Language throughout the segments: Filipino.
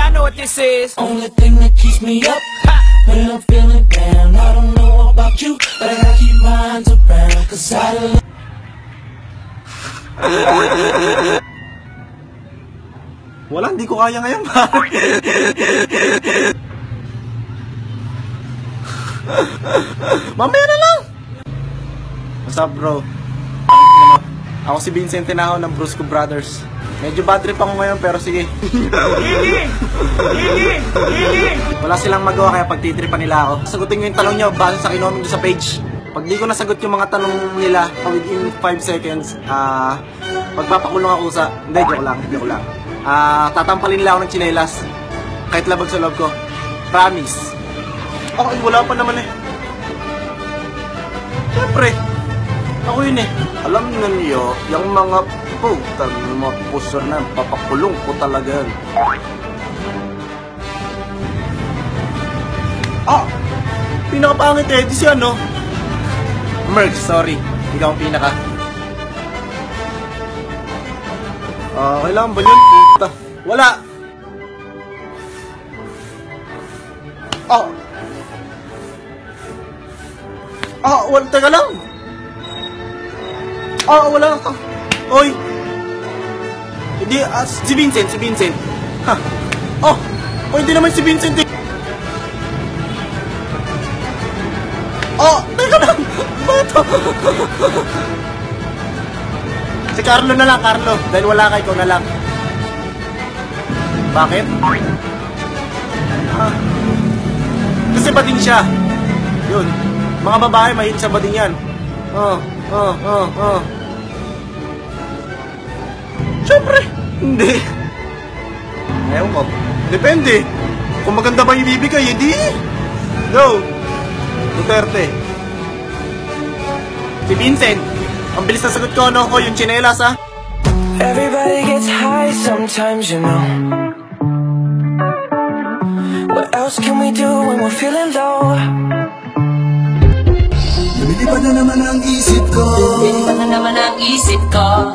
I know what this is. Only thing that keeps me up when I'm feeling down. I don't know about you, but I gotta keep my eyes around. Cause I don't. Wala, hindi ko kaya ngayon, pare. Mamaya na lang. What's up, bro? Ako si Vincent Tinaho ng Brusco Brothers. Medyo bad trip ako ngayon, pero sige. Wala silang magawa, kaya pagtitripan nila ako. Sagutin nyo yung tanong nyo base sa kinomment nyo sa page. Pag di ko nasagot yung mga tanong nila within 5 seconds, magpapakulong ako sa... Hindi, joke lang. Tatampalin nila ako ng tsinelas. Kahit labag sa loob ko. Promise. Ako, wala pa naman eh. Siyempre, ako yun eh. Alam niyo, yung mga putang mga pusher na, papakulong ko talaga yan. Pinakapangit eh, di siya no? Merg, sorry. Ikaw ang pinaka. Kailangan ba yun? Puta. Wala! Wala. Teka lang! Wala. Oy! Hindi, si Vincent. Ha! Pwede naman si Vincent eh! Teka lang! Bato! Si Carlo na lang, Carlo. Dahil wala ka, ikaw na lang. Bakit? Kasi bading siya. Yun. Mga babae, mahilig sa bading yan. Siyempre, hindi. Ayaw ko. Depende. Kung maganda ba yung ibibigay, hindi. Go. Duterte. Si Vincent. Ang bilis na sagot ko, no? Yung tsinelas, ha? Everybody gets high sometimes, you know. What else can we do when we're feeling low? Lumilipad na naman ang isip ko. Lumilipad na naman ang isip ko.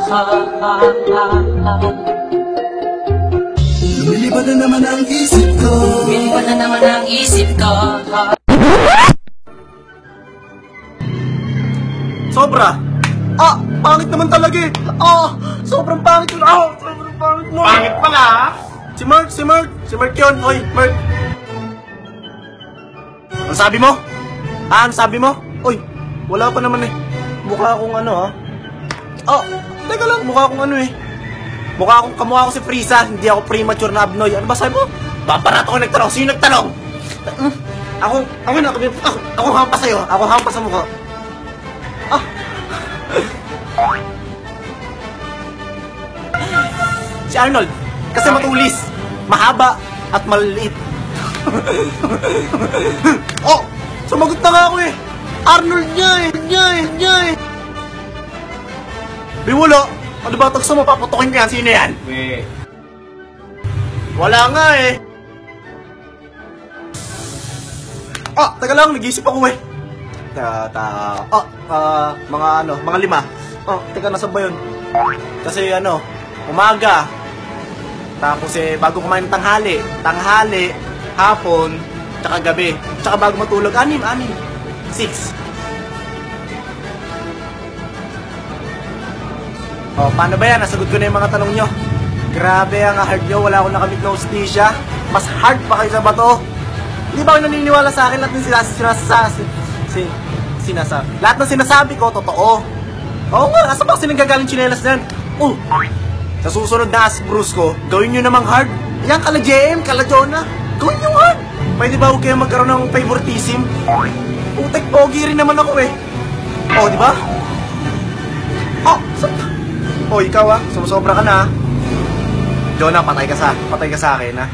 Lumilipad na naman ang isip ko. Lumilipad na naman ang isip ko. Sobra. Pangit naman talaga eh. Sobrang pangit yun. Sobrang pangit mo. Pangit pala, ha? Si Mark yun. Oy, Mark. Ang sabi mo? Ang sabi mo? Oy, wala pa naman eh. Mukha akong ano, ha? Teka lang, mukha akong ano eh. Kamukha ako si Frieza. Hindi ako premature na abnoy. Ano ba sabi mo? Babarato ko nagtanong. Sino nagtanong? Ako hampas sa'yo. Ako hampas sa mukha. Si Arnold. Kasi matulis, mahaba, at maliliit. Sumagot na nga ako eh. Arnold niya eh. Biwala. Ano ba tagsa mo? Paputokin ko yan. Sino yan? Wala nga eh. Teka lang. Nag-iisip ako eh. Mga 5. Teka, nasa ba yun? Kasi umaga. Tapos bago kumain ng tanghali, hapon, tsaka gabi. Tsaka bago matulog, 6. Paano ba yan? Nasagot ko na yung mga tanong nyo. Grabe ang hard nyo, wala akong nakamit na hostisya. Mas hard pa kayo sa bato. Hindi ba kayo naniniwala sa akin? Lahat ng sinasabi ko, totoo. Oo nga, asa ba sinanggagaling tsinelas na yan? Sa susunod na Bruce ko, gawin nyo namang hard. Yan, kala JM, kala Jonah. Gawin nyo hard. Pwede ba huwag kayo magkaroon ng favoritism? Utek, pogi rin naman ako eh. Di ba? Ikaw sumusobra ka na. Jonah, patay ka sa akin, ha?